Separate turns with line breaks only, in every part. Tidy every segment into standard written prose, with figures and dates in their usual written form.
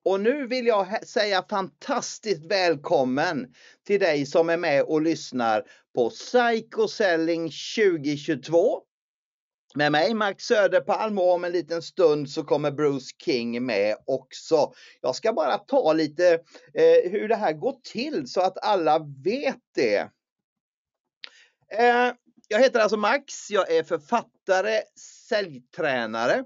Och nu vill jag säga fantastiskt välkommen till dig som är med och lyssnar på Psychoselling 2022. Med mig Max Söderpalm, och om en liten stund så kommer Bruce King med också. Jag ska bara ta lite hur det här går till så att alla vet det. Jag heter alltså Max, jag är författare, säljtränare.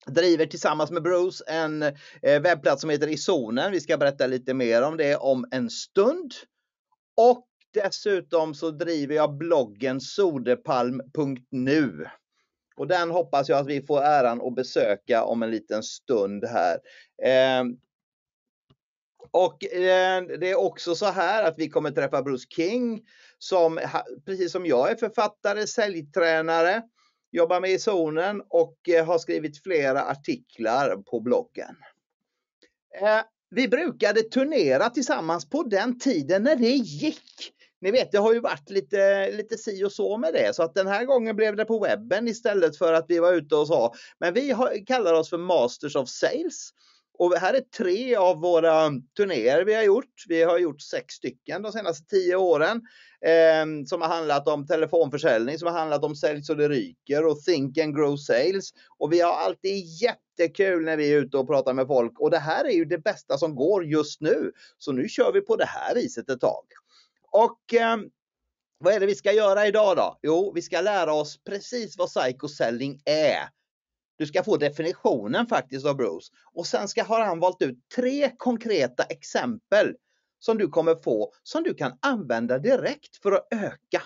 Driver tillsammans med Bruce en webbplats som heter I zonen. Vi ska berätta lite mer om det om en stund. Och dessutom så driver jag bloggen derpalm.nu. Och den hoppas jag att vi får äran att besöka om en liten stund här. Det är också så här att vi kommer träffa Bruce King som, precis som jag, är författare, säljtränare. Jobbar med I zonen och har skrivit flera artiklar på bloggen. Vi brukade turnera tillsammans på den tiden när det gick. Ni vet, det har ju varit lite si och så med det. Så att den här gången blev det på webben istället för att vi var ute och sa. Men vi kallar oss för Masters of Sales. Och här är 3 av våra turnéer vi har gjort. Vi har gjort 6 stycken de senaste 10 åren. Som har handlat om telefonförsäljning, som har handlat om sälj så det ryker och think and grow sales. Och vi har alltid jättekul när vi är ute och pratar med folk. Och det här är ju det bästa som går just nu. Så nu kör vi på det här viset ett tag. Och vad är det vi ska göra idag då? Jo, vi ska lära oss precis vad psychoselling är. Du ska få definitionen faktiskt av Bruce. Och sen har han valt ut 3 konkreta exempel som du kommer få, som du kan använda direkt för att öka.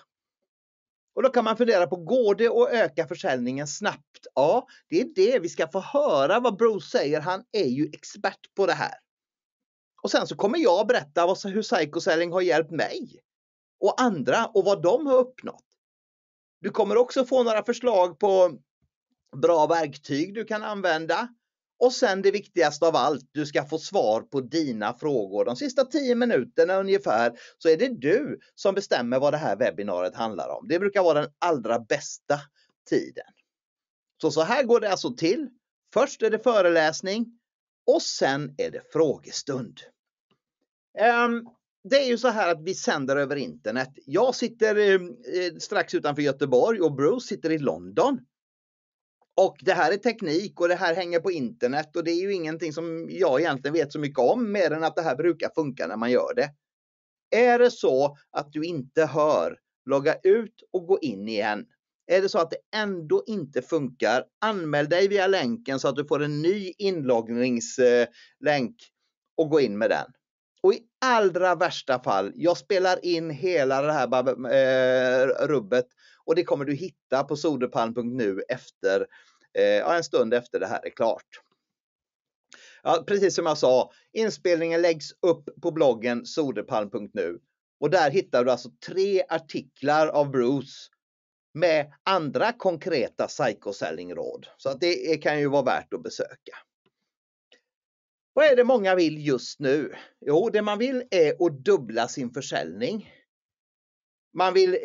Och då kan man fundera på, går det att öka försäljningen snabbt? Ja, det är det vi ska få höra vad Bruce säger. Han är ju expert på det här. Och sen så kommer jag berätta hur psychoselling har hjälpt mig och andra och vad de har uppnått. Du kommer också få några förslag på bra verktyg du kan använda. Och sen det viktigaste av allt, du ska få svar på dina frågor. De sista 10 minuterna ungefär så är det du som bestämmer vad det här webbinariet handlar om. Det brukar vara den allra bästa tiden. Så här går det alltså till. Först är det föreläsning och sen är det frågestund. Det är ju så här att vi sänder över internet. Jag sitter strax utanför Göteborg och Bruce sitter i London. Och det här är teknik och det här hänger på internet, och det är ju ingenting som jag egentligen vet så mycket om, mer än att det här brukar funka när man gör det. Är det så att du inte hör, logga ut och gå in igen. Är det så att det ändå inte funkar, anmäl dig via länken så att du får en ny inloggningslänk och gå in med den. Och i allra värsta fall, jag spelar in hela det här rubbet och det kommer du hitta på soderpalm.nu efter en stund efter det här är klart. Ja, precis som jag sa, inspelningen läggs upp på bloggen soderpalm.nu och där hittar du alltså 3 artiklar av Bruce med andra konkreta psychoselling-råd. Så att det kan ju vara värt att besöka. Vad är det många vill just nu? Jo, det man vill är att dubbla sin försäljning. Man vill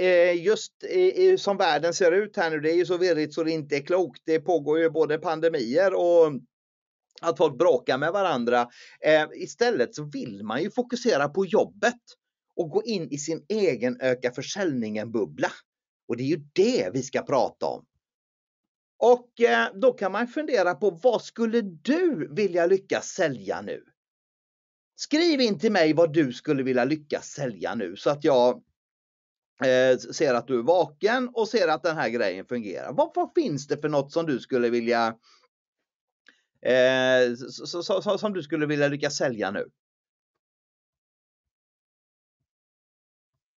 som världen ser ut här nu, det är ju så virrigt så det inte är klokt. Det pågår ju både pandemier och att folk bråkar med varandra. Istället så vill man ju fokusera på jobbet och gå in i sin egen öka försäljningen-bubbla. Och det är ju det vi ska prata om. Och då kan man fundera på, vad skulle du vilja lyckas sälja nu? Skriv in till mig vad du skulle vilja lyckas sälja nu så att jag ser att du är vaken och ser att den här grejen fungerar. Vad finns det för något som du skulle vilja som du skulle vilja lyckas sälja nu?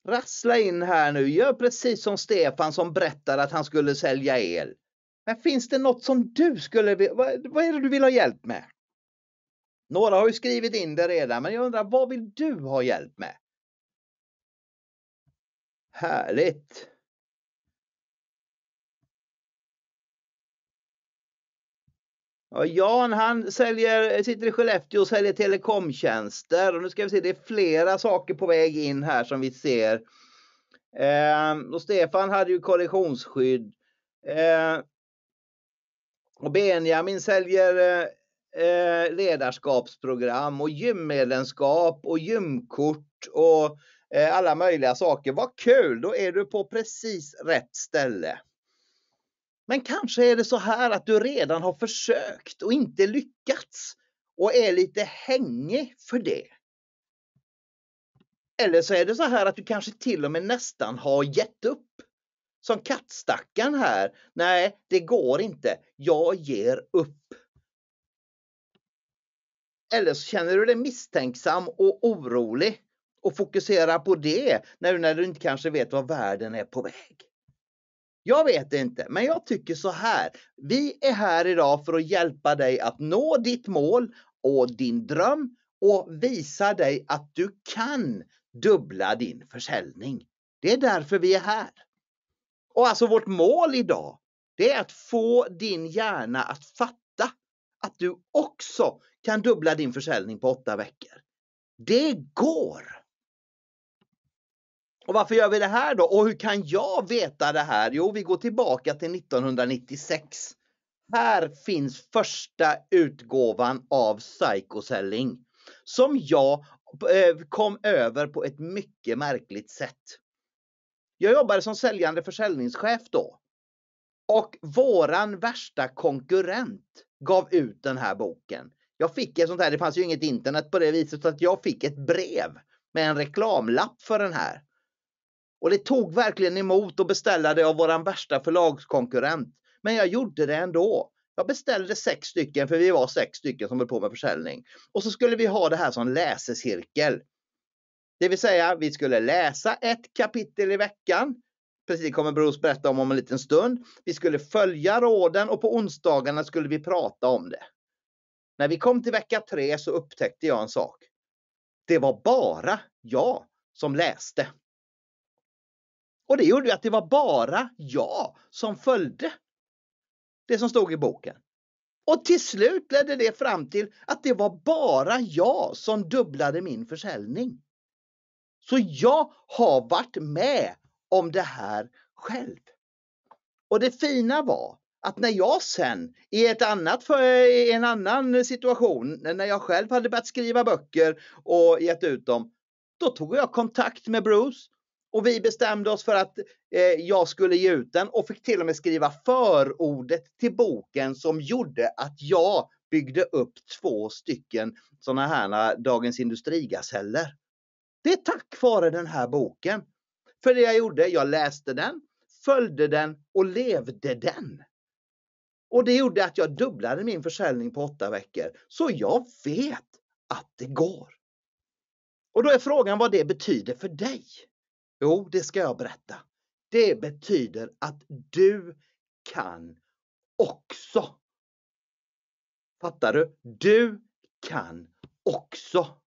Rassla in här nu, gör precis som Stefan som berättade att han skulle sälja el. Men finns det något som du skulle vilja, vad är det du vill ha hjälp med? Några har ju skrivit in det redan, men jag undrar, vad vill du ha hjälp med? Härligt! Ja, Jan, han sitter i Skellefteå och säljer telekomtjänster. Och nu ska vi se, det är flera saker på väg in här som vi ser. Och Stefan hade ju korrektionsskydd. Och Benjamin säljer ledarskapsprogram och gymmedlemskap och gymkort och alla möjliga saker. Vad kul, då är du på precis rätt ställe. Men kanske är det så här att du redan har försökt och inte lyckats och är lite hängig för det. Eller så är det så här att du kanske till och med nästan har gett upp. Som kattstackaren här. Nej, det går inte. Jag ger upp. Eller så känner du dig misstänksam och orolig och fokuserar på det när du inte kanske vet var världen är på väg. Jag vet inte, men jag tycker så här. Vi är här idag för att hjälpa dig att nå ditt mål och din dröm och visa dig att du kan dubbla din försäljning. Det är därför vi är här. Och alltså vårt mål idag, det är att få din hjärna att fatta att du också kan dubbla din försäljning på 8 veckor. Det går! Och varför gör vi det här då? Och hur kan jag veta det här? Jo, vi går tillbaka till 1996. Här finns första utgåvan av Psychoselling som jag kom över på ett mycket märkligt sätt. Jag jobbade som säljande försäljningschef då. Och våran värsta konkurrent gav ut den här boken. Jag fick ett sånt här, det fanns ju inget internet på det viset, så att jag fick ett brev med en reklamlapp för den här. Och det tog verkligen emot och beställa det av våran värsta förlagskonkurrent. Men jag gjorde det ändå. Jag beställde 6 stycken, för vi var 6 stycken som höll på med försäljning. Och så skulle vi ha det här som läsecirkel. Det vill säga, vi skulle läsa ett kapitel i veckan. Precis, kommer Bruce berätta om en liten stund. Vi skulle följa råden och på onsdagarna skulle vi prata om det. När vi kom till vecka 3 så upptäckte jag en sak. Det var bara jag som läste. Och det gjorde att det var bara jag som följde det som stod i boken. Och till slut ledde det fram till att det var bara jag som dubblade min försäljning. Så jag har varit med om det här själv. Och det fina var att när jag sen i en annan situation, när jag själv hade börjat skriva böcker och gett ut dem, då tog jag kontakt med Bruce och vi bestämde oss för att jag skulle ge ut den och fick till och med skriva förordet till boken som gjorde att jag byggde upp 2 stycken sådana här Dagens Industrigaseller. Det är tack vare den här boken. För det jag gjorde, jag läste den, följde den och levde den. Och det gjorde att jag dubblade min försäljning på 8 veckor. Så jag vet att det går. Och då är frågan vad det betyder för dig. Jo, det ska jag berätta. Det betyder att du kan också. Fattar du? Du kan också.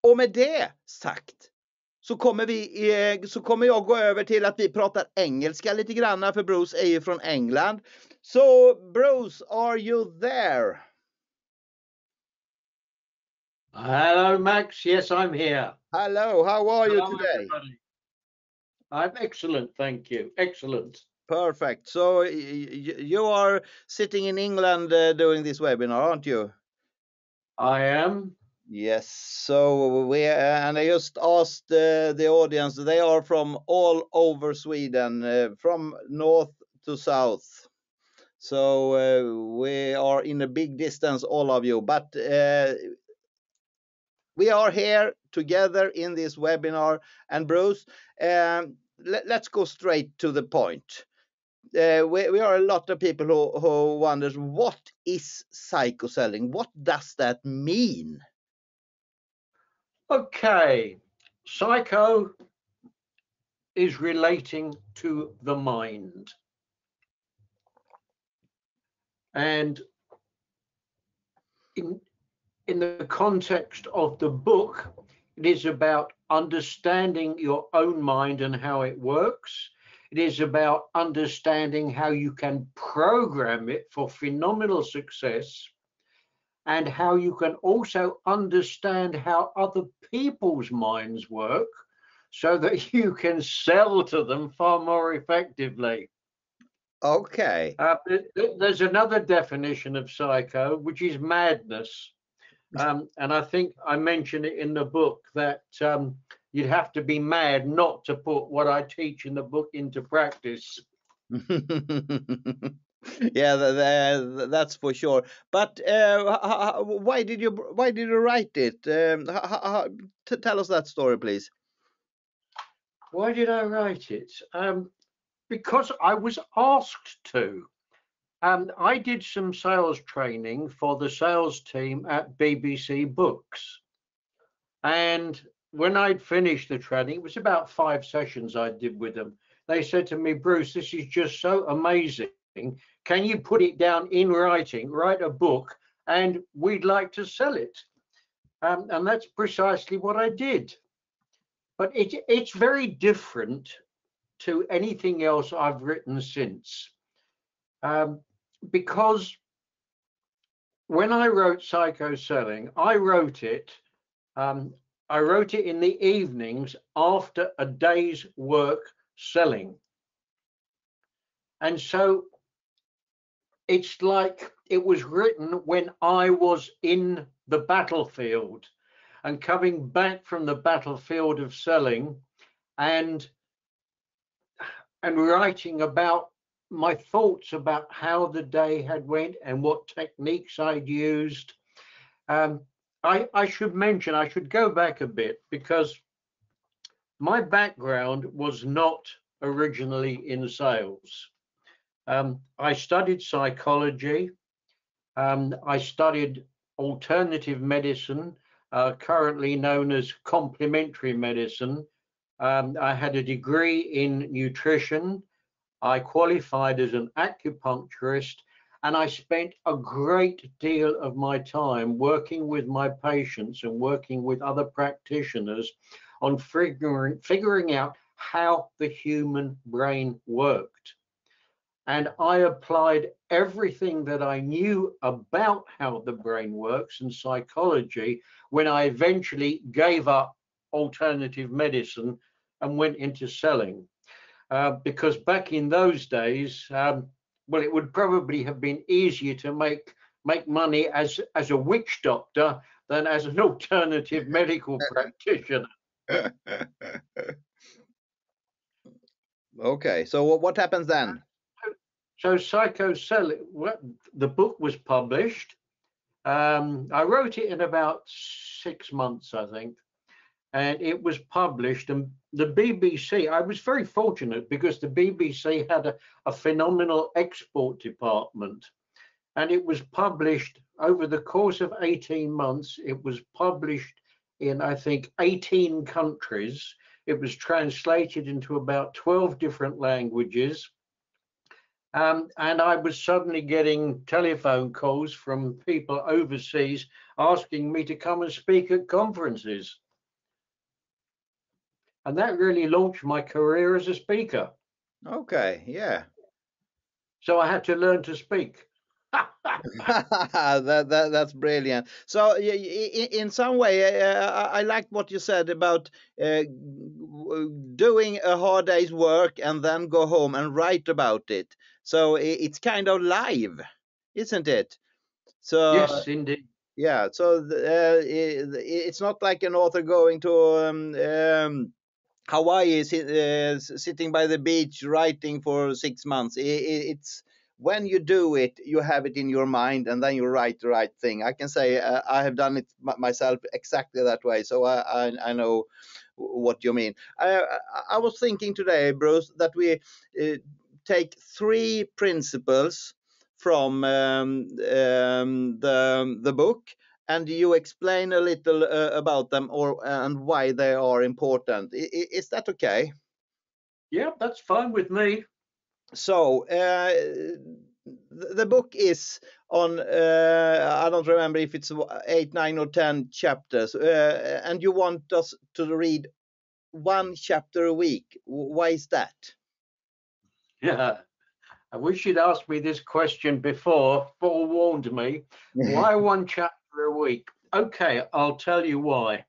Och med det sagt så kommer jag gå över till att vi pratar engelska lite grann, för Bruce är ju från England. So Bruce, are you there?
Hello, Max. Yes, I'm here.
Hello, how are you
Hello,
today?
everybody. I'm excellent, thank you. Excellent.
Perfect. So you are sitting in England doing this webinar, aren't you?
I am.
Yes. So and I just asked the audience. They are from all over Sweden, from north to south. So we are in a big distance, all of you. But we are here together in this webinar. And Bruce, let's go straight to the point. We are a lot of people who wonders, what is psychoselling? What does that mean?
Okay. Psycho is relating to the mind. And in the context of the book, it is about understanding your own mind and how it works. It is about understanding how you can program it for phenomenal success, and how you can also understand how other people's minds work so that you can sell to them far more effectively.
Okay.
There's another definition of psycho, which is madness. And I think I mentioned it in the book that you'd have to be mad not to put what I teach in the book into practice.
Yeah, that's for sure. But why did you write it? Tell us that story, please.
Why did I write it? Because I was asked to. I did some sales training for the sales team at BBC Books. And when I'd finished the training, it was about 5 sessions I did with them. They said to me, Bruce, this is just so amazing. Can you put it down in writing, write a book, and we'd like to sell it? And that's precisely what I did. But it's very different to anything else I've written since. Because when I wrote Psychoselling, I wrote it in the evenings after a day's work selling. And so it's like it was written when I was in the battlefield and coming back from the battlefield of selling and writing about my thoughts about how the day had went and what techniques I'd used. I should mention, I should go back a bit because my background was not originally in sales. I studied psychology. I studied alternative medicine, currently known as complementary medicine. I had a degree in nutrition. I qualified as an acupuncturist, and I spent a great deal of my time working with my patients and working with other practitioners on figuring out how the human brain worked. And I applied everything that I knew about how the brain works and psychology when I eventually gave up alternative medicine and went into selling. Because back in those days, well, it would probably have been easier to make money as a witch doctor than as an alternative medical practitioner.
Okay, so what happens then?
So Psychoselling, the book was published. I wrote it in about 6 months, I think, and it was published. And the BBC, I was very fortunate because the BBC had a phenomenal export department, and it was published over the course of 18 months. It was published in, I think, 18 countries. It was translated into about 12 different languages. And I was suddenly getting telephone calls from people overseas asking me to come and speak at conferences. And that really launched my career as a speaker.
Okay, yeah.
So I had to learn to speak.
That's brilliant. So in some way, I liked what you said about doing a hard day's work and then go home and write about it. So it's kind of live, isn't it? So
yes, indeed.
Yeah. So it's not like an author going to Hawaii, sitting by the beach writing for 6 months. It's when you do it, you have it in your mind, and then you write the right thing. I can say I have done it myself exactly that way, so I know what you mean. I was thinking today, Bruce, that we take 3 principles from the book, and you explain a little about them and why they are important. Is that okay?
Yeah, that's fine with me.
So the book is on, I don't remember if it's 8, 9 or 10 chapters, and you want us to read 1 chapter a week. Why is that?
Yeah, I wish you'd asked me this question before, forewarned me. Why 1 chapter a week? Okay, I'll tell you why.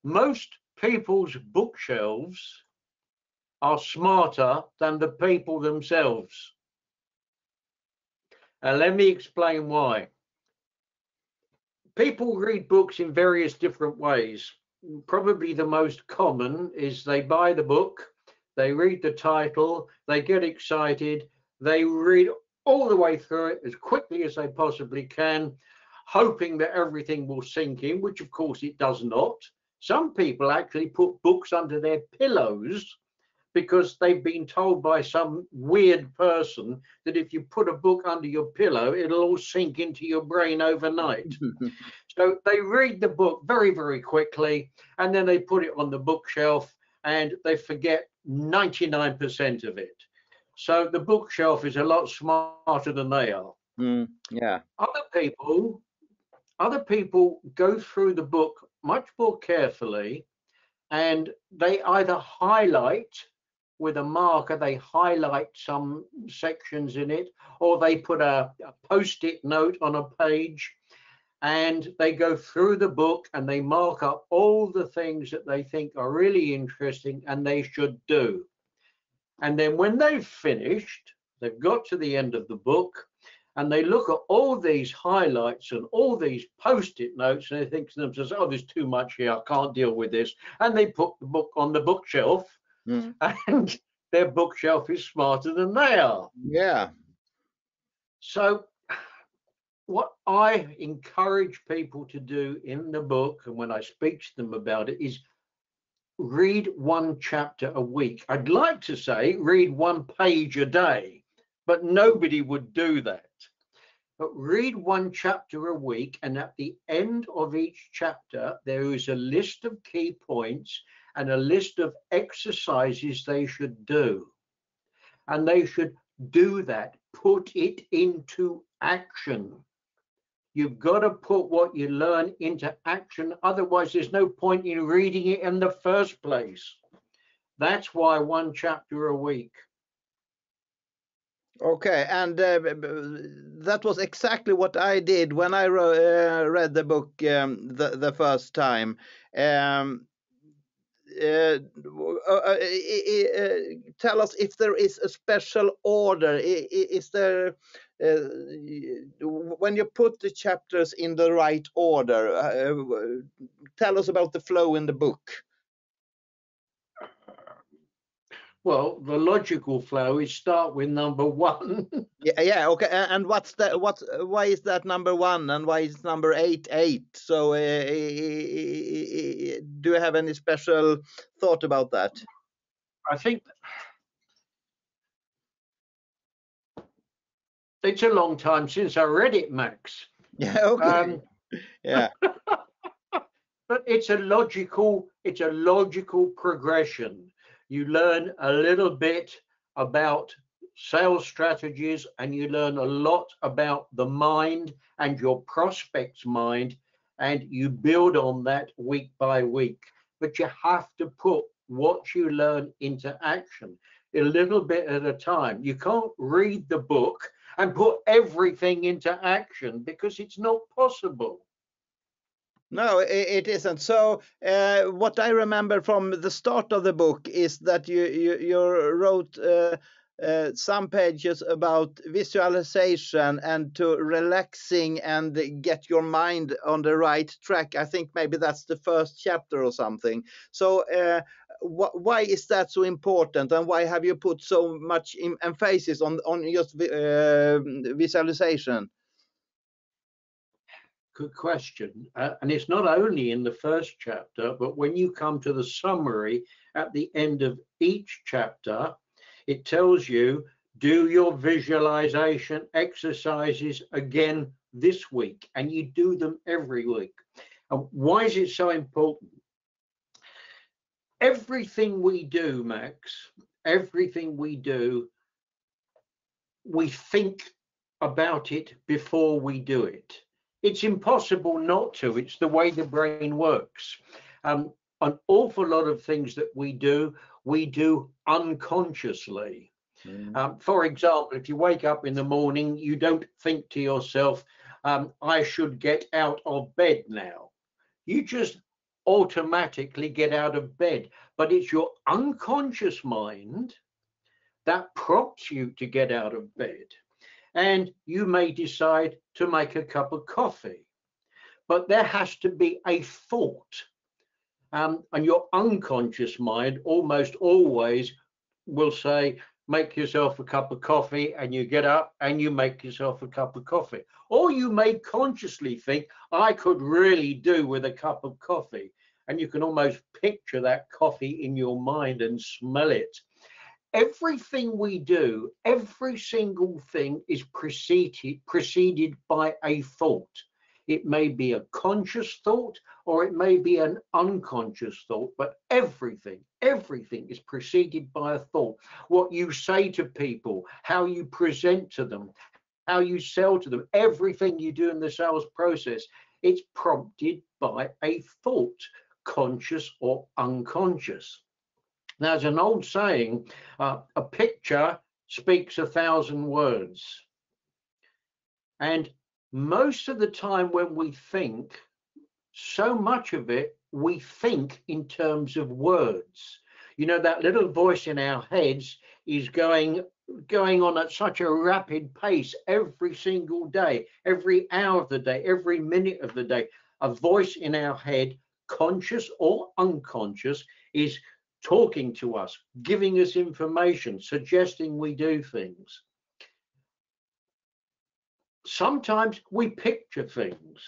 Most people's bookshelves are smarter than the people themselves. Let me explain why. People read books in various different ways. Probably the most common is they buy the book, they read the title, they get excited, they read all the way through it as quickly as they possibly can, hoping that everything will sink in, which of course it does not. Some people actually put books under their pillows because they've been told by some weird person that if you put a book under your pillow, it'll all sink into your brain overnight. So they read the book very, very quickly, and then they put it on the bookshelf and they forget 99% of it. So the bookshelf is a lot smarter than they are.
Yeah.
Other people go through the book much more carefully, and they either highlight with a marker, they highlight some sections in it, or they put a post-it note on a page, and they go through the book and they mark up all the things that they think are really interesting and they should do. And then when they've finished, they've got to the end of the book, and they look at all these highlights and all these post-it notes, and they think to themselves, oh, there's too much here, I can't deal with this. And they put the book on the bookshelf, and their bookshelf is smarter than they are.
Yeah.
So what I encourage people to do in the book, and when I speak to them about it, is read one chapter a week. I'd like to say read one page a day, but nobody would do that. But read one chapter a week, and at the end of each chapter, there is a list of key points and a list of exercises they should do. And they should do that, put it into action. You've got to put what you learn into action. Otherwise, there's no point in reading it in the first place. That's why one chapter a week.
Okay, and that was exactly what I did when I read the book the first time. Tell us if there is a special order. Is there, when you put the chapters in the right order, tell us about the flow in the book.
Well, the logical flow is start with number 1.
Yeah, okay. And why is that number 1 and why is number 8 8? So do you have any special thought about that?
I think it's a long time since I read it, Max.
Yeah, okay. Yeah.
But it's a logical progression. You learn a little bit about sales strategies, and you learn a lot about the mind and your prospect's mind, and you build on that week by week. But you have to put what you learn into action a little bit at a time. You can't read the book and put everything into action because it's not possible.
No, it isn't. So what I remember from the start of the book is that you wrote some pages about visualization and to relaxing and get your mind on the right track. I think maybe that's the first chapter or something. So why is that so important, and why have you put so much emphasis on just visualization?
Good question. And it's not only in the first chapter, but when you come to the summary at the end of each chapter, it tells you, do your visualization exercises again this week, and you do them every week. And why is it so important? Everything we do, Max, everything we do, we think about it before we do it. It's impossible not to. It's the way the brain works. An awful lot of things that we do unconsciously. For example, if you wake up in the morning, you don't think to yourself, I should get out of bed now. You just automatically get out of bed. But it's your unconscious mind that prompts you to get out of bed. and you may decide to make a cup of coffee. But there has to be a thought. And your unconscious mind almost always will say, make yourself a cup of coffee, and you get up and you make yourself a cup of coffee. Or you may consciously think, I could really do with a cup of coffee. And you can almost picture that coffee in your mind and smell it. Everything we do, every single thing is preceded by a thought. It may be a conscious thought or it may be an unconscious thought, but everything is preceded by a thought. What you say to people, how you present to them, how you sell to them, everything you do in the sales process, it's prompted by a thought, conscious or unconscious. Now, there's an old saying, a picture speaks 1,000 words. And most of the time when we think, so much of it, we think in terms of words. You know, that little voice in our heads is going on at such a rapid pace every single day, every hour of the day, every minute of the day. A voice in our head, conscious or unconscious, is talking to us, giving us information, suggesting we do things. Sometimes we picture things,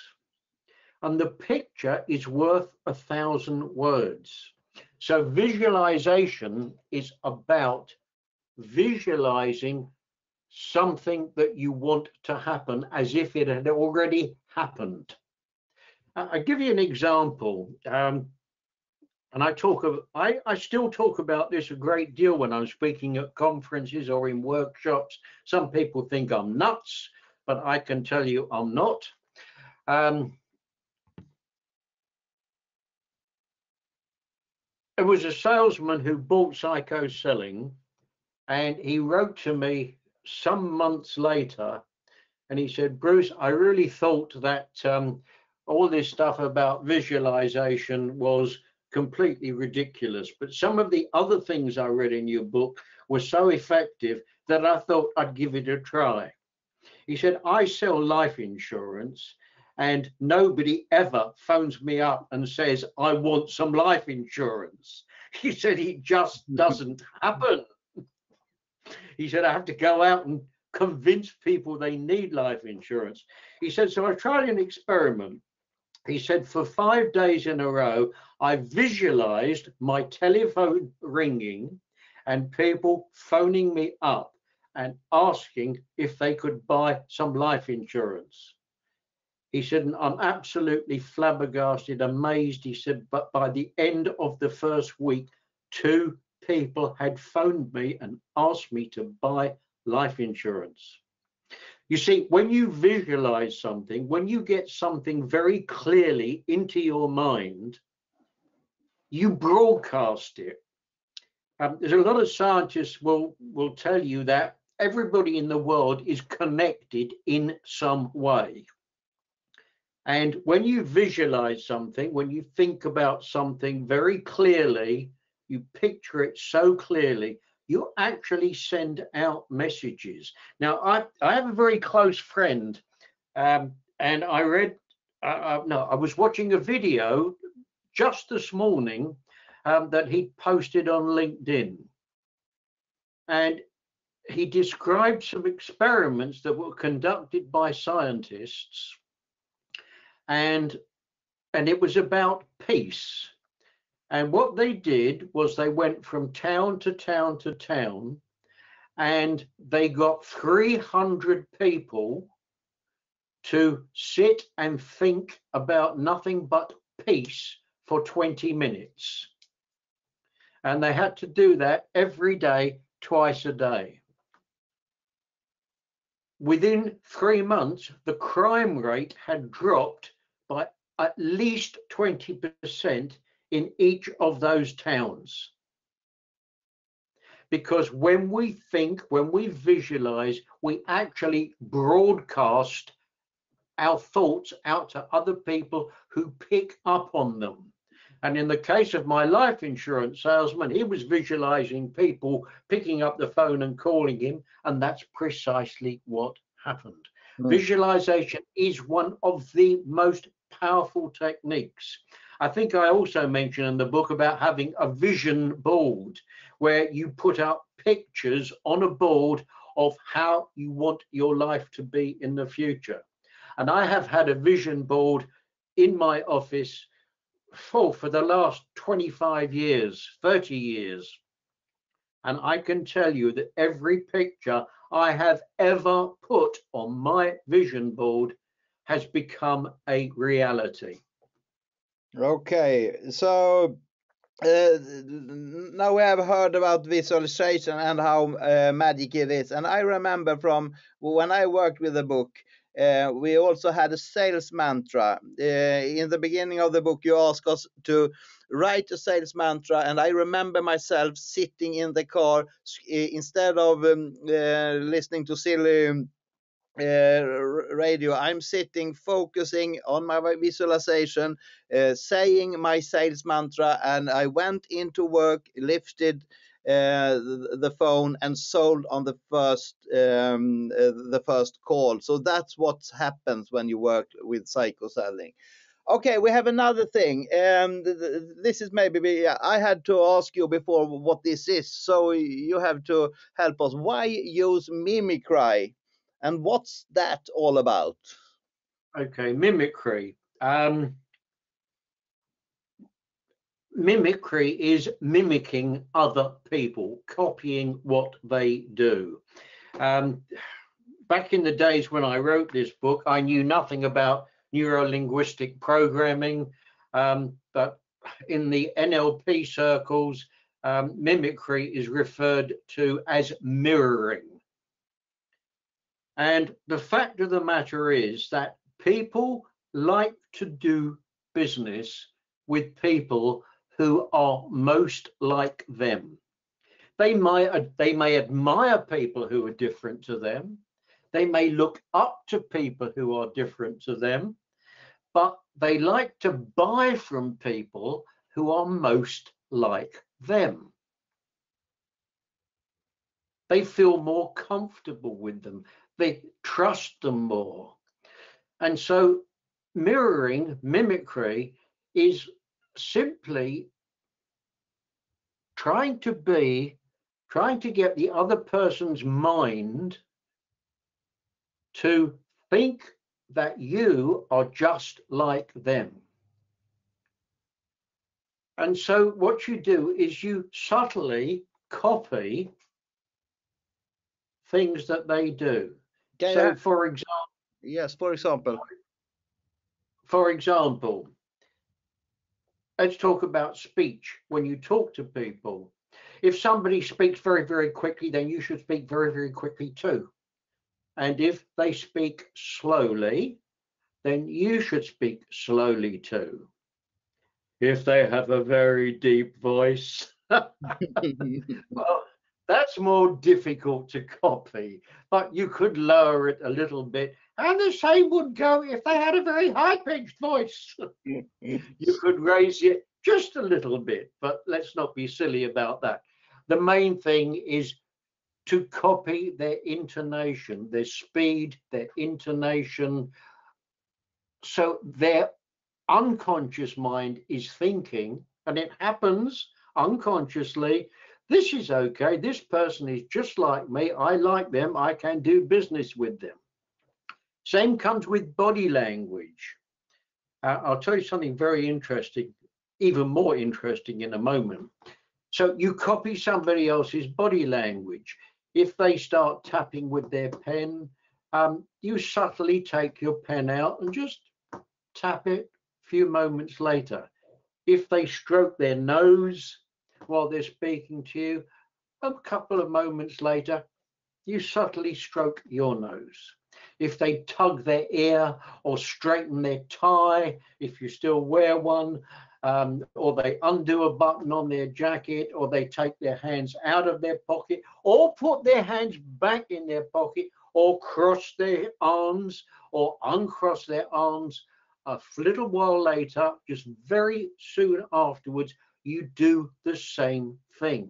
and the picture is worth 1,000 words. So visualization is about visualizing something that you want to happen as if it had already happened. I'll give you an example. And I still talk about this a great deal when I'm speaking at conferences or in workshops. Some people think I'm nuts, but I can tell you I'm not. It was a salesman who bought Psychoselling, and he wrote to me some months later, and he said, Bruce, I really thought that all this stuff about visualization was completely ridiculous, but some of the other things I read in your book were so effective that I thought I'd give it a try. He said, I sell life insurance and nobody ever phones me up and says, I want some life insurance. He said, it just doesn't happen. He said, I have to go out and convince people they need life insurance. He said, so I tried an experiment. He said, for 5 days in a row, I visualized my telephone ringing and people phoning me up and asking if they could buy some life insurance. He said, and I'm absolutely flabbergasted, amazed. He said, but by the end of the first week, 2 people had phoned me and asked me to buy life insurance. You see, when you visualize something, when you get something very clearly into your mind, you broadcast it. There's a lot of scientists will tell you that everybody in the world is connected in some way. And when you visualize something, when you think about something very clearly, you picture it so clearly, you actually send out messages. Now, I have a very close friend, and I was watching a video just this morning that he posted on LinkedIn. And he described some experiments that were conducted by scientists, and it was about peace. And what they did was they went from town to town to town, and they got 300 people to sit and think about nothing but peace for 20 minutes. And they had to do that every day, twice a day. Within 3 months, the crime rate had dropped by at least 20% in each of those towns. Because when we think, when we visualize, we actually broadcast our thoughts out to other people who pick up on them. And in the case of my life insurance salesman, he was visualizing people picking up the phone and calling him, and that's precisely what happened.
Mm.
Visualization is one of the most powerful techniques. I think I also mentioned in the book about having a vision board where you put up pictures on a board of how you want your life to be in the future. And I have had a vision board in my office for the last 25 years, 30 years. And I can tell you that every picture I have ever put on my vision board has become a reality.
Okay, so now we have heard about visualization and how magic it is. And I remember from when I worked with the book, we also had a sales mantra. In the beginning of the book, you ask us to write a sales mantra, and I remember myself sitting in the car instead of listening to silly radio. I'm sitting, focusing on my visualization, saying my sales mantra, and I went into work, lifted the phone, and sold on the first call. So that's what happens when you work with psychoselling. Okay, we have another thing. This is maybe I had to ask you before what this is, so you have to help us. Why use mimicry? And what's that all about?
Okay, mimicry. Mimicry is mimicking other people, copying what they do. Back in the days when I wrote this book, I knew nothing about neuro-linguistic programming, but in the NLP circles, mimicry is referred to as mirroring. And the fact of the matter is that people like to do business with people who are most like them. They may admire people who are different to them. They may look up to people who are different to them, but they like to buy from people who are most like them. They feel more comfortable with them. They trust them more. And so mirroring, mimicry, is simply trying to get the other person's mind to think that you are just like them. And so what you do is you subtly copy things that they do. So for example,
yes, for example,
let's talk about speech. When you talk to people, if somebody speaks very, very quickly, then you should speak very, very quickly too. And if they speak slowly, then you should speak slowly too. If they have a very deep voice, well, that's more difficult to copy, but you could lower it a little bit. And the same would go if they had a very high-pitched voice. You could raise it just a little bit, but let's not be silly about that. The main thing is to copy their intonation, their speed, their intonation. So their unconscious mind is thinking, and it happens unconsciously, this is okay, this person is just like me, I like them, I can do business with them. Same comes with body language. I'll tell you something very interesting, even more interesting in a moment. So you copy somebody else's body language. If they start tapping with their pen, you subtly take your pen out and just tap it a few moments later. If they stroke their nose while they're speaking to you, a couple of moments later, you subtly stroke your nose. If they tug their ear or straighten their tie, if you still wear one, or they undo a button on their jacket, or they take their hands out of their pocket, or put their hands back in their pocket, or cross their arms, or uncross their arms, a little while later, just very soon afterwards, you do the same thing.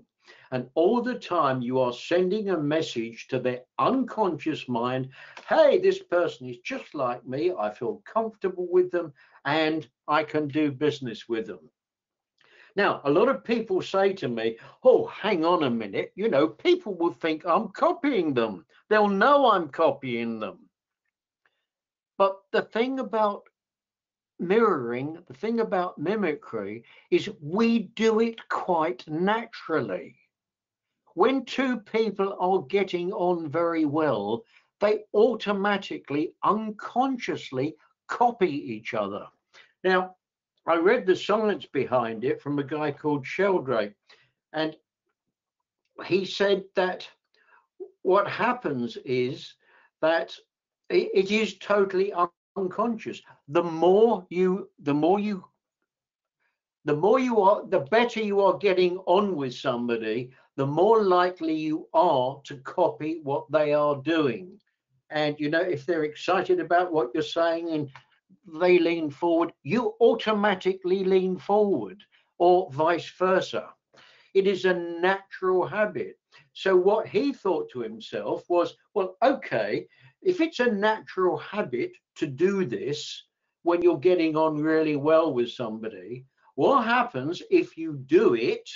And all the time you are sending a message to their unconscious mind, hey, this person is just like me, I feel comfortable with them, and I can do business with them. Now, a lot of people say to me, oh, hang on a minute, you know, people will think I'm copying them. They'll know I'm copying them. But the thing about mirroring, the thing about mimicry is we do it quite naturally. When two people are getting on very well, they automatically, unconsciously copy each other. Now, I read the science behind it from a guy called Sheldrake, and he said that what happens is that it is totally unconscious. The better you are getting on with somebody, the more likely you are to copy what they are doing. And you know, if they're excited about what you're saying and they lean forward, you automatically lean forward, or vice versa. It is a natural habit. So what he thought to himself was, well, okay, if it's a natural habit to do this when you're getting on really well with somebody, what happens if you do it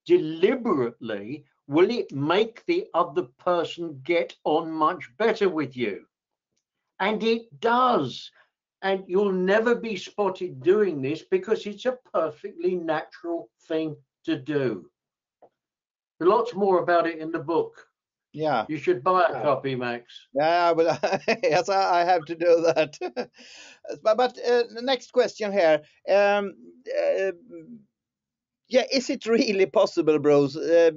deliberately? Will it make the other person get on much better with you? And it does. And you'll never be spotted doing this because it's a perfectly natural thing to do. Lots more about it in the book.
Yeah.
You should buy a copy, Max.
Yeah, but yes, I have to do that. But the next question here. Yeah, is it really possible, bros?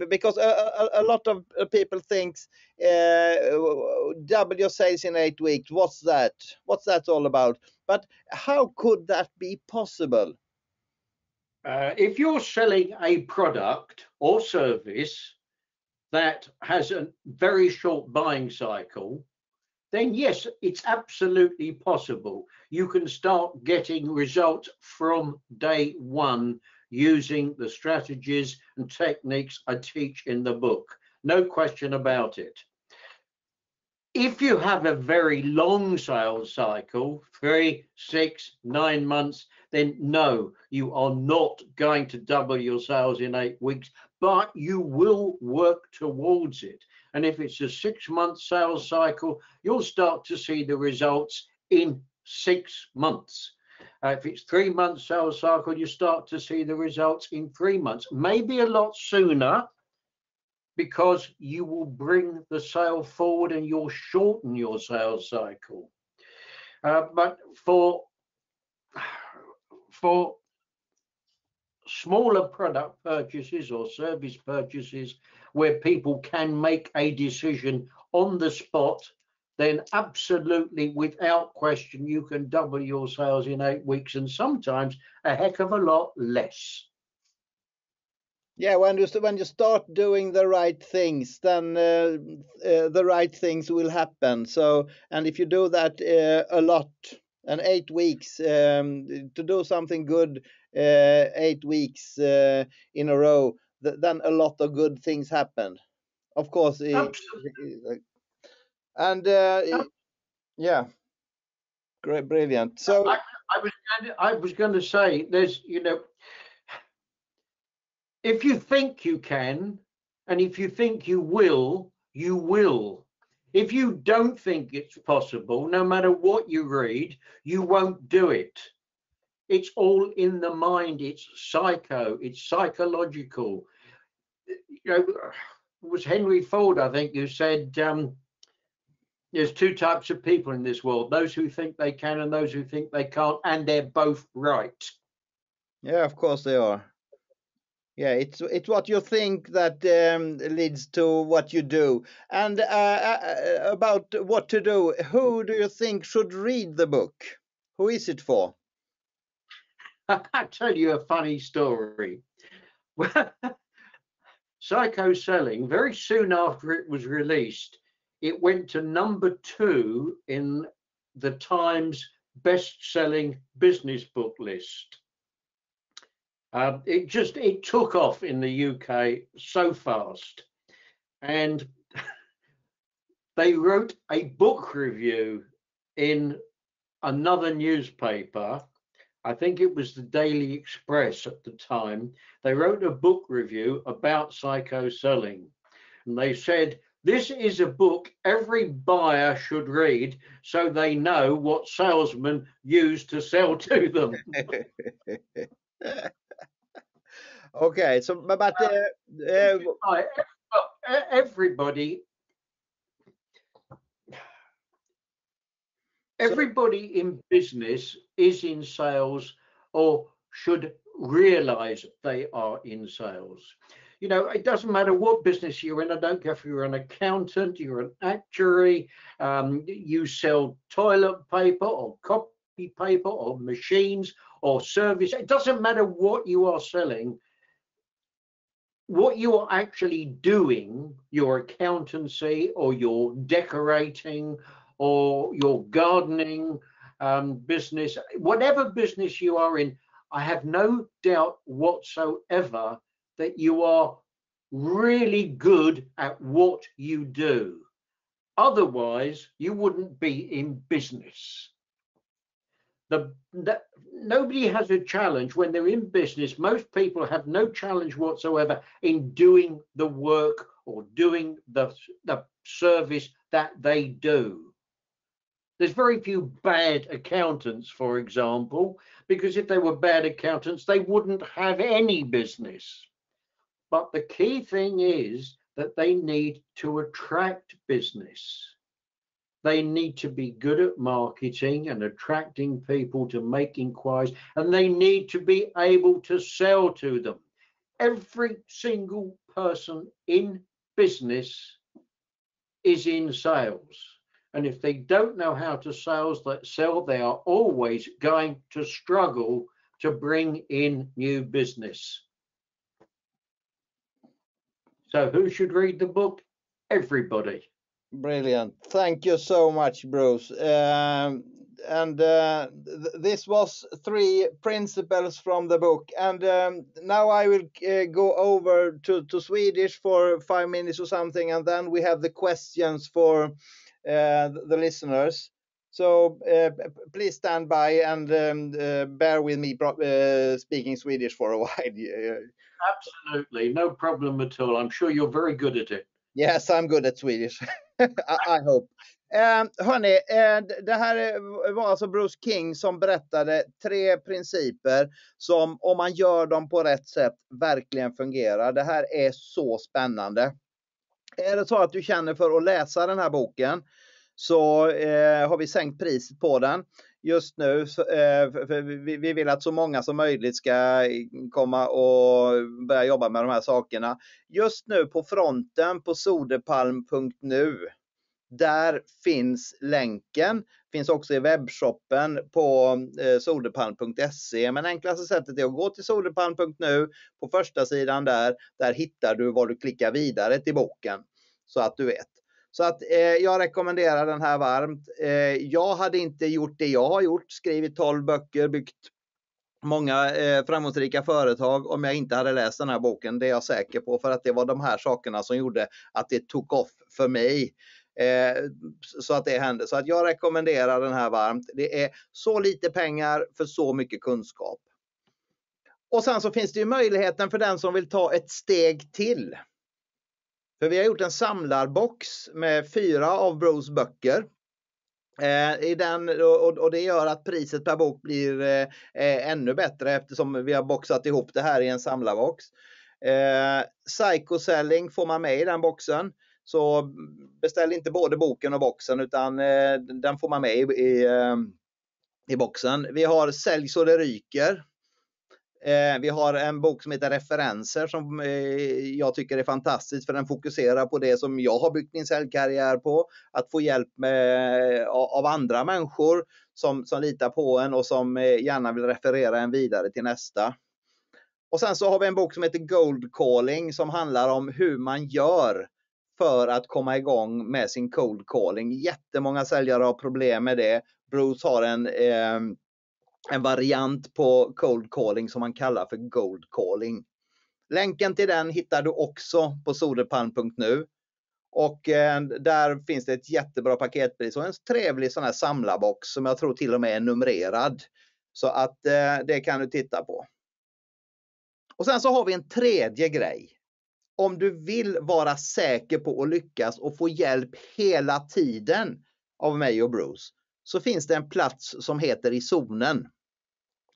Because a lot of people thinks double your sales in 8 weeks. What's that? What's that all about? But how could that be possible?
If you're selling a product or service that has a very short buying cycle, then yes, it's absolutely possible. You can start getting results from day one using the strategies and techniques I teach in the book. No question about it. If you have a very long sales cycle, 3, 6, 9 months, then no, you are not going to double your sales in 8 weeks, but you will work towards it. And if it's a 6-month sales cycle, you'll start to see the results in 6 months. If it's 3-month sales cycle, you start to see the results in 3 months, maybe a lot sooner, because you will bring the sale forward and you'll shorten your sales cycle. But for smaller product purchases or service purchases where people can make a decision on the spot, then absolutely, without question, you can double your sales in 8 weeks, and sometimes a heck of a lot less.
Yeah, when you start doing the right things, then the right things will happen. So, and if you do that a lot, and 8 weeks to do something good, 8 weeks in a row, then a lot of good things happen. Of course, and yeah, great, brilliant. So
I was going to say, there's, you know, if you think you can, and if you think you will, you will. If you don't think it's possible, no matter what you read, you won't do it. It's all in the mind. It's psychological. You know, it was Henry Ford, I think, who said, there's 2 types of people in this world, those who think they can and those who think they can't, and they're both right.
Yeah, of course they are. Yeah, it's what you think that leads to what you do. And about what to do, who do you think should read the book? Who is it for?
I'll tell you a funny story. Psychoselling, very soon after it was released, it went to number 2 in the Times best-selling business book list. It took off in the UK so fast, and they wrote a book review in another newspaper. I think it was the Daily Express at the time. They wrote a book review about Psychoselling, and they said, this is a book every buyer should read so they know what salesmen use to sell to them.
Okay, so but
everybody in business is in sales or should realize they are in sales. You know, it doesn't matter what business you're in. I don't care if you're an accountant, you're an actuary, you sell toilet paper or copy paper or machines or service. It doesn't matter what you are selling. What you are actually doing, your accountancy or your decorating or your gardening business, whatever business you are in, I have no doubt whatsoever that you are really good at what you do. Otherwise, you wouldn't be in business. Nobody has a challenge when they're in business. Most people have no challenge whatsoever in doing the work or doing the service that they do. There's very few bad accountants, for example, because if they were bad accountants, they wouldn't have any business. But the key thing is that they need to attract business. They need to be good at marketing and attracting people to make inquiries, and they need to be able to sell to them. Every single person in business is in sales. And if they don't know how to sell, they are always going to struggle to bring in new business. So who should read the book? Everybody.
Brilliant. Thank you so much, Bruce. This was 3 principles from the book. And now I will go over to Swedish for 5 minutes or something. And then we have the questions for the listeners. So please stand by and bear with me speaking Swedish for a while.
Absolutely, no problem at all. I'm sure you're very good at it.
Yes, I'm good at Swedish. I hope. Hörni, det här var alltså Bruce King som berättade 3 principer som om man gör dem på rätt sätt verkligen fungerar. Det här är så spännande. Är det så att du känner för att läsa den här boken så har vi sänkt priset på den. Just nu, för vi vill att så många som möjligt ska komma och börja jobba med de här sakerna. Just nu på fronten på söderpalm.nu, där finns länken. Finns också i webbshoppen på söderpalm.se. Men enklaste sättet är att gå till söderpalm.nu. På första sidan där hittar du var du klickar vidare till boken. Så att du vet. Så att jag rekommenderar den här varmt. Jag hade inte gjort det jag har gjort. Skrivit 12 böcker, byggt många framgångsrika företag om jag inte hade läst den här boken. Det är jag säker på, för att det var de här sakerna som gjorde att det tog off för mig. Så att det hände. Så att jag rekommenderar den här varmt. Det är så lite pengar för så mycket kunskap. Och sen så finns det ju möjligheten för den som vill ta ett steg till. För vi har gjort en samlarbox med 4 av Bruce böcker. Och det gör att priset per bok blir ännu bättre eftersom vi har boxat ihop det här i en samlarbox. Psychoselling får man med i den boxen. Så beställ inte både boken och boxen, utan den får man med i boxen. Vi har Sälj så det ryker. Vi har en bok som heter Referenser som jag tycker är fantastisk, för den fokuserar på det som jag har byggt min säljkarriär på. Att få hjälp av andra människor som litar på en och som gärna vill referera en vidare till nästa. Och sen så har vi en bok som heter Cold Calling som handlar om hur man gör för att komma igång med sin cold calling. Jättemånga säljare har problem med det. Bruce har en variant på cold calling som man kallar för gold calling. Länken till den hittar du också på söderpalm.nu. Och där finns det ett jättebra paketpris och en trevlig sån här samlarbox som jag tror till och med är numrerad. Så att det kan du titta på. Och sen så har vi en tredje grej. Om du vill vara säker på att lyckas och få hjälp hela tiden av mig och Bruce, så finns det en plats som heter i zonen.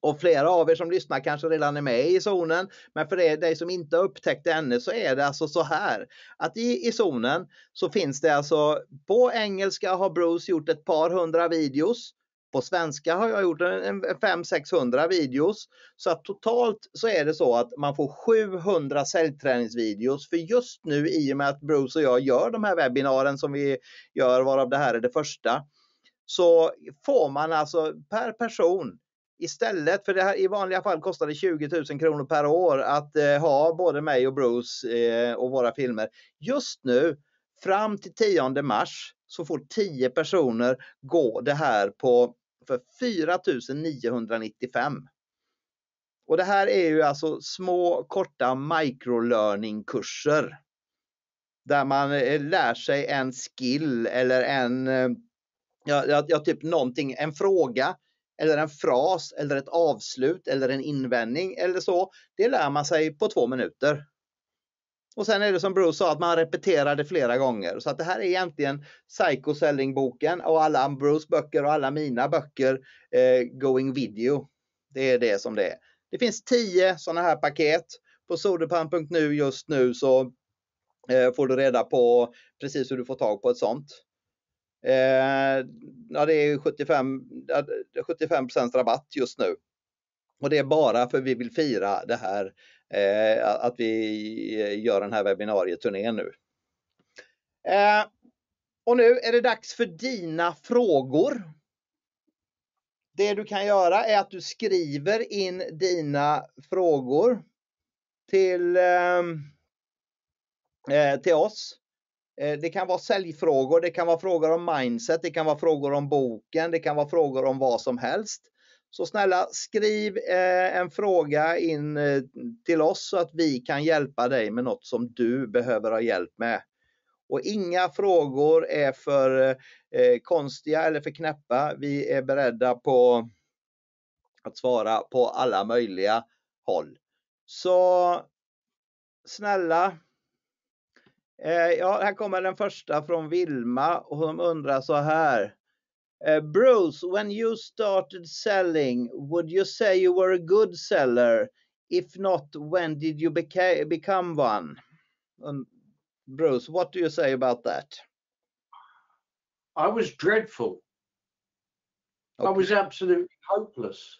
Och flera av er som lyssnar kanske redan är med i zonen, men för dig som inte har upptäckt det ännu så är det alltså så här att i zonen så finns det alltså, på engelska har Bruce gjort ett par hundra videos. På svenska har jag gjort 500-600 videos. Så att totalt så är det så att man får 700 säljträningsvideos. För just nu, i och med att Bruce och jag gör de här webbinaren som vi gör, varav det här är det första, så får man alltså per person, istället för det här i vanliga fall kostar det 20 000 kronor per år att ha både mig och Bruce och våra filmer. Just nu, fram till 10 mars, så får 10 personer gå det här för 4 995. Och det här är ju alltså små korta microlearning-kurser. Där man lär sig en skill eller typ någonting, en fråga eller en fras eller ett avslut eller en invändning eller så. Det lär man sig på 2 minuter. Och sen är det som Bruce sa, att man repeterar det flera gånger. Så att det här är egentligen Psychoselling-boken och alla Bruce böcker och alla mina böcker going video. Det är det som det är. Det finns 10 sådana här paket. På söderpalm.nu just nu så får du reda på precis hur du får tag på ett sånt. Ja, det är 75% rabatt just nu. Och det är bara för vi vill fira det här, att vi gör den här webbinarieturnén nu. Och nu är det dags för dina frågor. Det du kan göra är att du skriver in dina frågor till oss. Det kan vara säljfrågor, det kan vara frågor om mindset, det kan vara frågor om boken, det kan vara frågor om vad som helst. Så snälla, skriv en fråga in till oss så att vi kan hjälpa dig med något som du behöver ha hjälp med. Och inga frågor är för konstiga eller för knäppa. Vi är beredda på att svara på alla möjliga håll. Så snälla. Ja, här kommer den första från Vilma och hon undrar så här. Bruce, when you started selling, would you say you were a good seller? If not, when did you become one? Bruce, what do you say about that?
I was dreadful.
Okay.
I was absolutely hopeless.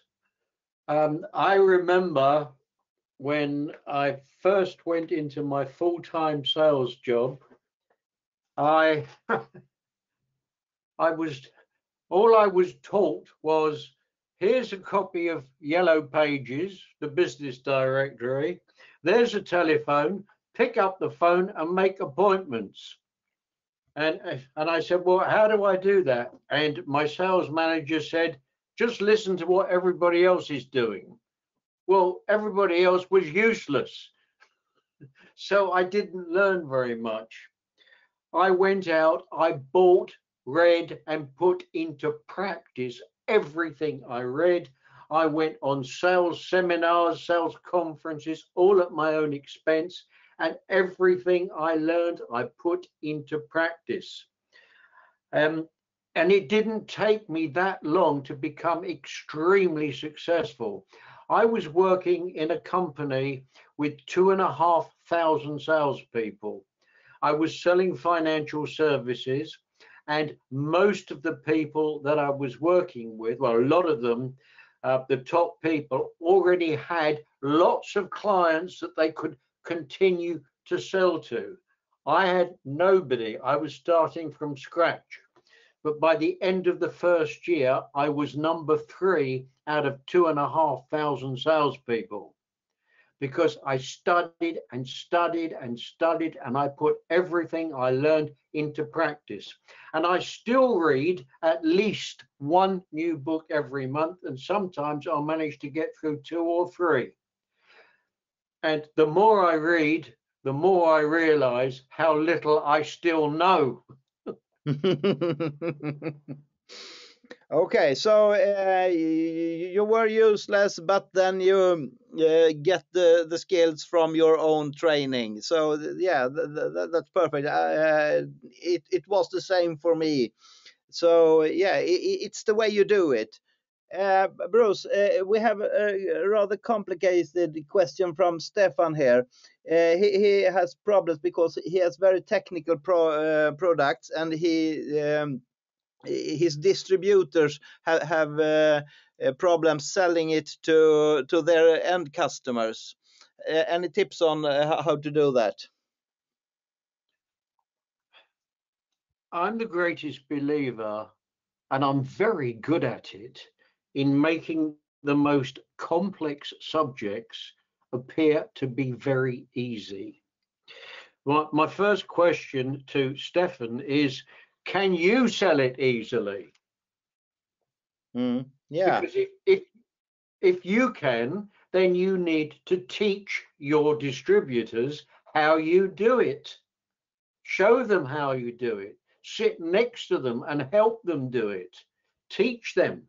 I remember when I first went into my full-time sales job, all I was taught was, here's a copy of Yellow Pages, the business directory. There's a telephone, pick up the phone and make appointments. And I said, well, how do I do that? And my sales manager said, just listen to what everybody else is doing. Well, everybody else was useless. So I didn't learn very much. I went out, I bought, read, and put into practice everything I read. I went on sales seminars, sales conferences, all at my own expense, and everything I learned, I put into practice. And it didn't take me that long to become extremely successful. I was working in a company with 2,500 salespeople. I was selling financial services, and most of the people that I was working with, well, a lot of them, the top people, already had lots of clients that they could continue to sell to. I had nobody. I was starting from scratch. But by the end of the first year, I was number 3 out of 2,500 salespeople, because I studied and studied and studied, and I put everything I learned into practice. And I still read at least one new book every month, and sometimes I'll manage to get through 2 or 3. And the more I read, the more I realize how little I still know.
Okay, so you were useless, but then you get the skills from your own training. So yeah, that's perfect. It was the same for me. So yeah, it's the way you do it. Bruce, we have a rather complicated question from Stefan here. He has problems because he has very technical products, and his distributors have problems selling it to their end customers. Any tips on how to do that?
I'm the greatest believer, and I'm very good at it, in making the most complex subjects appear to be very easy. Well, my first question to Stefan is, can you sell it easily?
Yeah.
Because if you can, then you need to teach your distributors how you do it. Show them how you do it. Sit next to them and help them do it. Teach them.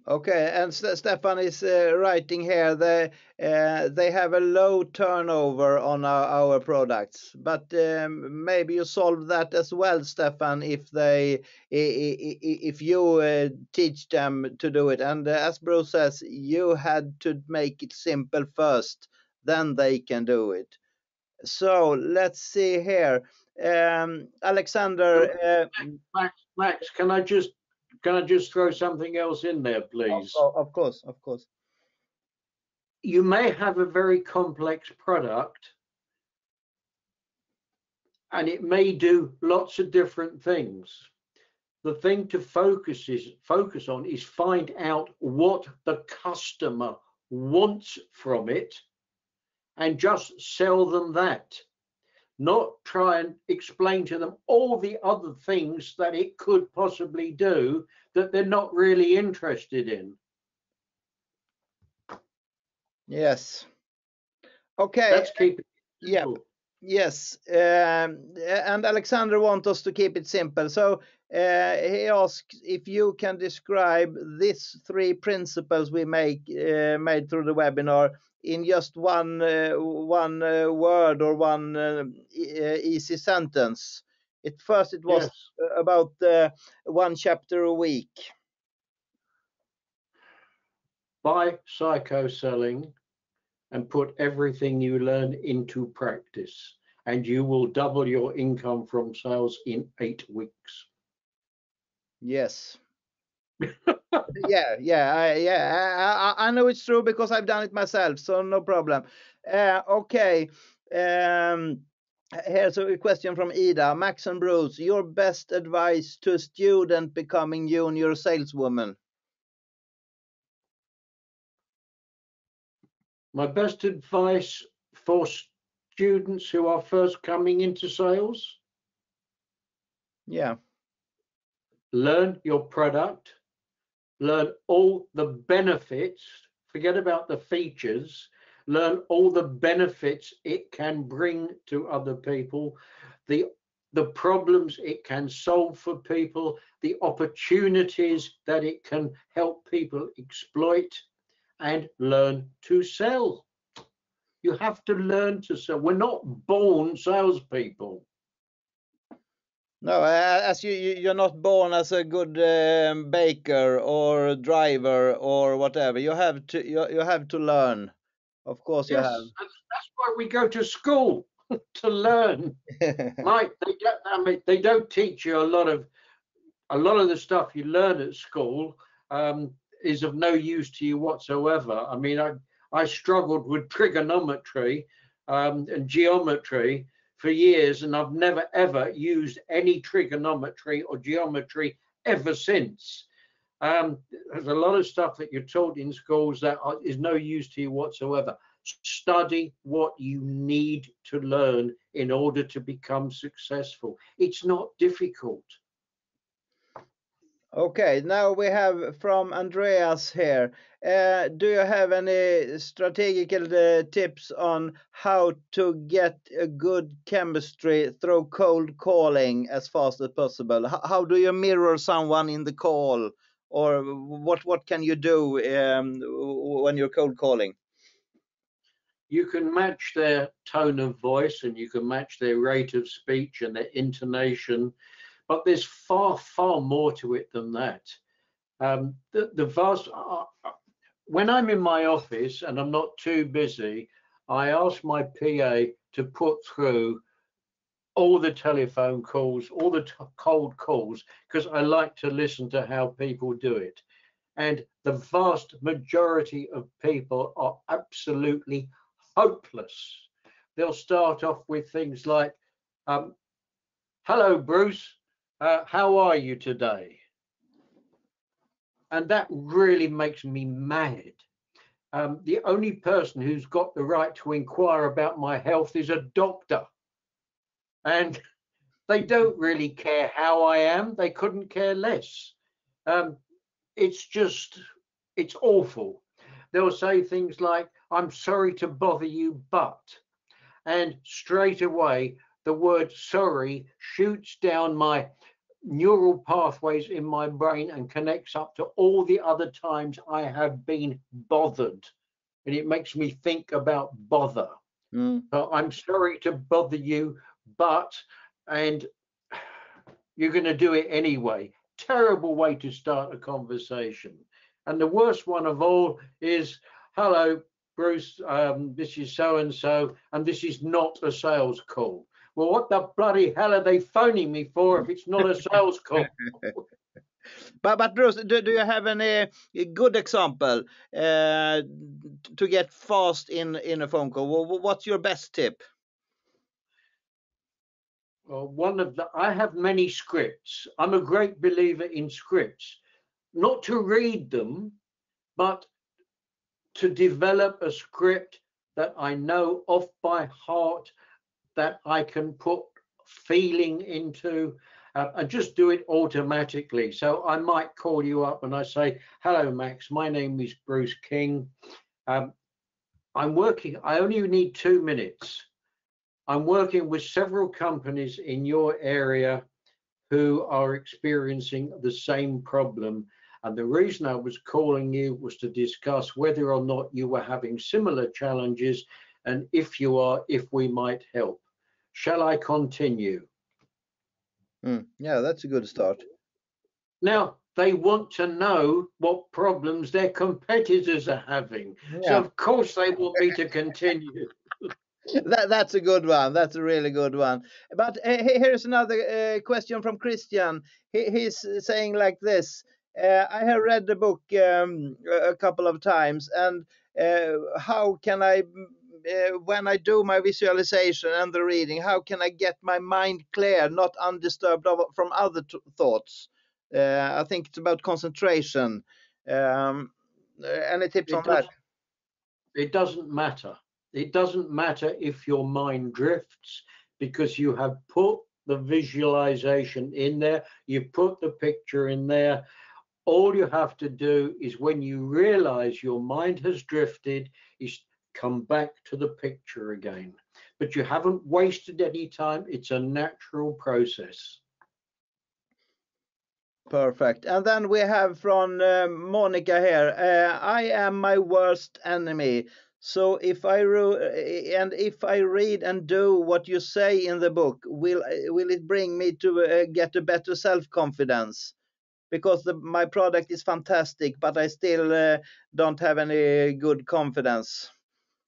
Okay, and Stefan is writing here they have a low turnover on our products, but maybe you solve that as well, Stefan, if you teach them to do it. And as Bruce says, you had to make it simple first, then they can do it. So let's see here, Alexander.
Max, can I just throw something else in there, please?
Of course.
You may have a very complex product, and it may do lots of different things. The thing to focus on is find out what the customer wants from it and just sell them that. Not try and explain to them all the other things that it could possibly do that they're not really interested in.
Yes. Okay.
Let's keep it simple.
Yeah. Yes. And Alexander wants us to keep it simple. So he asks if you can describe these 3 principles we made through the webinar in just one word or one easy sentence. It was yes. About 1 chapter a week.
Buy Psychoselling and put everything you learn into practice, and you will double your income from sales in 8 weeks.
Yes. I know it's true because I've done it myself, so no problem. Okay. Here's a question from Ida. Max and Bruce, your best advice to a student becoming junior saleswoman?
My best advice for students who are first coming into sales?
Yeah.
Learn your product, learn all the benefits, forget about the features, learn all the benefits it can bring to other people, the problems it can solve for people, the opportunities that it can help people exploit, and learn to sell. You have to learn to sell. We're not born salespeople.
No, as you're not born as a good baker or driver or whatever. You have to learn. Of course,
yes,
you have.
That's why we go to school to learn. Mike, they don't teach you a lot of the stuff you learn at school. Is of no use to you whatsoever. I mean, I struggled with trigonometry and geometry for years, and I've never ever used any trigonometry or geometry ever since. There's a lot of stuff that you're taught in schools that is no use to you whatsoever. study what you need to learn in order to become successful. It's not difficult.
Okay, now we have from Andreas here. Do you have any strategical tips on how to get a good chemistry through cold calling as fast as possible? How do you mirror someone in the call, or what can you do when you're cold calling?
You can match their tone of voice, and you can match their rate of speech and their intonation. But there's far, far more to it than that. When I'm in my office and I'm not too busy, I ask my PA to put through all the telephone calls, all the cold calls, because I like to listen to how people do it. And the vast majority of people are absolutely hopeless. They'll start off with things like, hello, Bruce. How are you today? And that really makes me mad. The only person who's got the right to inquire about my health is a doctor. And they don't really care how I am. They couldn't care less. It's awful. They'll say things like, I'm sorry to bother you, but, and straight away, the word sorry shoots down my neural pathways in my brain and connects up to all the other times I have been bothered. And it makes me think about bother. So I'm sorry to bother you, but, and you're going to do it anyway. Terrible way to start a conversation. And the worst one of all is, hello, Bruce, this is so-and-so, and this is not a sales call. Well, what the bloody hell are they phoning me for if it's not a sales call?
But Bruce, do you have any good example to get fast in a phone call? What's your best tip?
Well, I have many scripts. I'm a great believer in scripts, not to read them, but to develop a script that I know off by heart, that I can put feeling into, and just do it automatically. So I might call you up and I say, hello, Max, my name is Bruce King. I'm working, I only need 2 minutes. I'm working with several companies in your area who are experiencing the same problem. And the reason I was calling you was to discuss whether or not you were having similar challenges, and if you are, if we might help. Shall I continue?
Yeah, that's a good start.
Now, they want to know what problems their competitors are having. Yeah. So, of course, they want me to continue.
That's a good one. That's a really good one. But here's another question from Christian. He's saying like this. I have read the book a couple of times, and how can I, when I do my visualization and the reading, how can I get my mind clear, not undisturbed from other thoughts? I think it's about concentration. Any tips on that?
It doesn't matter. It doesn't matter if your mind drifts, because you have put the visualization in there, you've put the picture in there. All you have to do is, when you realize your mind has drifted, is come back to the picture again. But you haven't wasted any time. It's a natural process.
Perfect. And then we have from Monica here. I am my worst enemy. So if I read and do what you say in the book, will it bring me to get a better self-confidence? Because my product is fantastic, but I still don't have any good confidence.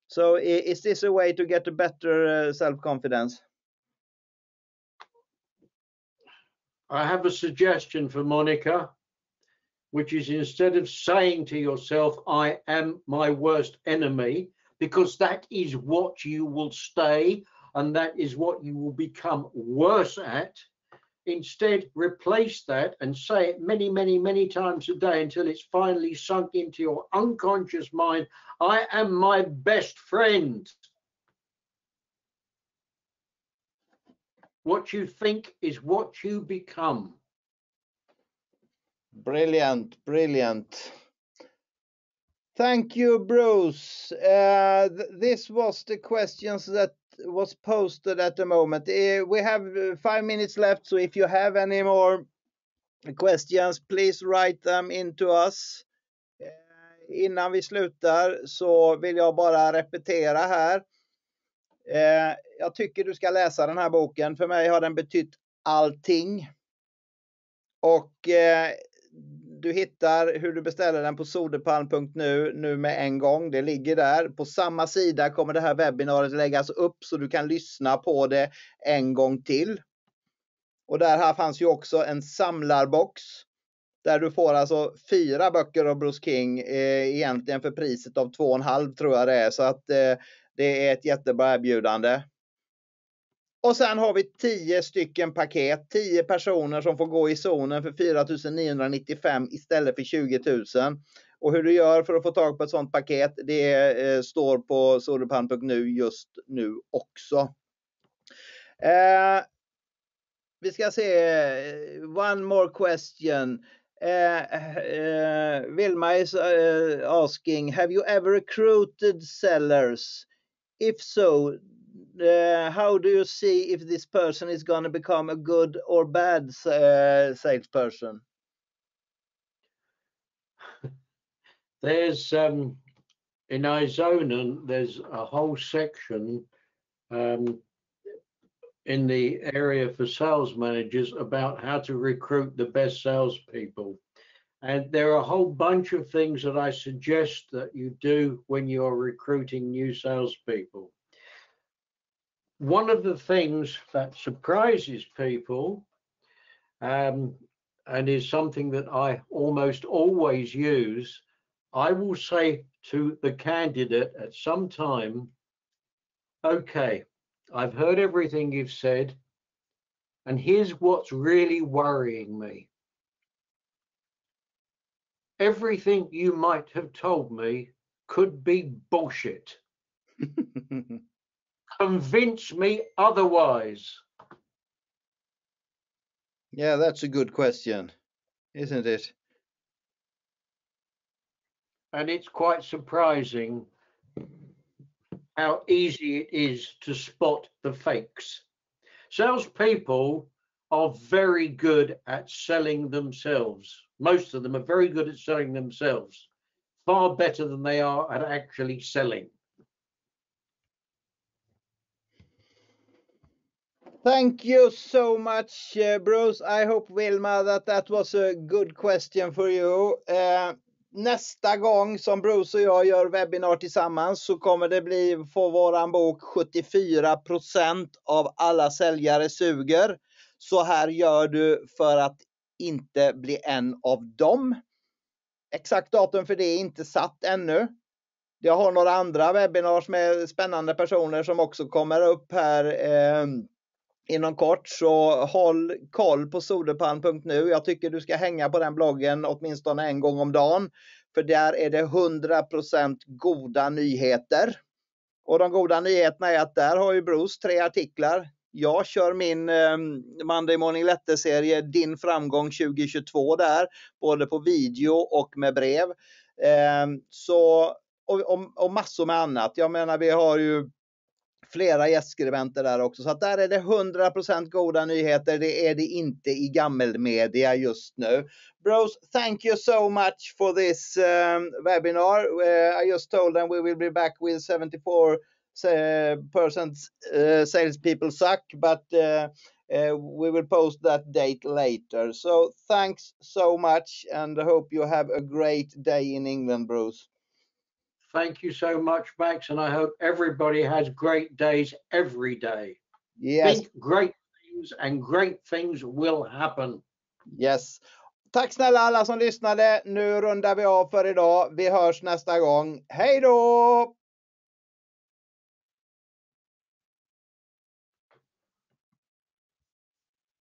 So is this a way to get a better self-confidence?
I have a suggestion for Monica, which is, instead of saying to yourself, I am my worst enemy, because that is what you will stay and that is what you will become worse at, Instead, replace that and say it many, many, many times a day until it's finally sunk into your unconscious mind. I am my best friend. What you think is what you become.
Brilliant, brilliant. Thank you, Bruce. This was the questions that was posted at the moment. We have 5 minutes left, so if you have any more questions, please write them into us. Innan vi slutar så vill jag bara repetera här. Jag tycker du ska läsa den här boken. För mig har den betytt allting. Och du hittar hur du beställer den på söderpalm.nu nu med en gång. Det ligger där. På samma sida kommer det här webbinariet läggas upp så du kan lyssna på det en gång till. Och där här fanns ju också en samlarbox. Där du får alltså 4 böcker av Bruce King egentligen för priset av 2,5 tror jag det är. Så att det är ett jättebra erbjudande. Och sen har vi 10 stycken paket. 10 personer som får gå i zonen för 4 995 istället för 20 000. Och hur du gör för att få tag på ett sånt paket, det står på söderpalm.nu just nu också. Vi ska se. One more question. Vilma is asking, have you ever recruited sellers? If so, how do you see if this person is going to become a good or bad salesperson?
There's in Izonen, there's a whole section in the area for sales managers about how to recruit the best salespeople. And there are a whole bunch of things that I suggest that you do when you're recruiting new salespeople. One of the things that surprises people and is something that I almost always use, I will say to the candidate at some time, okay, I've heard everything you've said, and here's what's really worrying me. Everything you might have told me could be bullshit. Convince me otherwise.
Yeah, that's a good question, isn't it?
And it's quite surprising how easy it is to spot the fakes. Salespeople are very good at selling themselves. Most of them are very good at selling themselves, far better than they are at actually selling.
Thank you so much, Bruce. I hope, Vilma, that was a good question for you. Nästa gång som Bruce och jag gör webbinar tillsammans så kommer det bli för våran bok 74% av alla säljare suger. Så här gör du för att inte bli en av dem. Exakt datum för det är inte satt ännu. Jag har några andra webinars med spännande personer som också kommer upp här inom kort, så håll koll på söderpalm.nu. Jag tycker du ska hänga på den bloggen åtminstone en gång om dagen. För där är det 100% goda nyheter. Och de goda nyheterna är att där har ju Bruce 3 artiklar. Jag kör min Monday Morning Letter-serie Din framgång 2022 där. Både på video och med brev. Och massor med annat. Jag menar, vi har ju flera gästskribenter där också. Så att där är det 100% goda nyheter. Det är det inte i gammelmedia just nu. Bros, thank you so much for this webinar. I just told them we will be back with 74% salespeople suck. But we will post that date later. So thanks so much. And I hope you have a great day in England, Bruce.
Thank you so much, Max, and I hope everybody has great days every day.
Yes.
Think great things and great things will happen.
Yes. Tack snälla alla som lyssnade. Nu rundar vi av för idag. Vi hörs nästa gång. Hej då!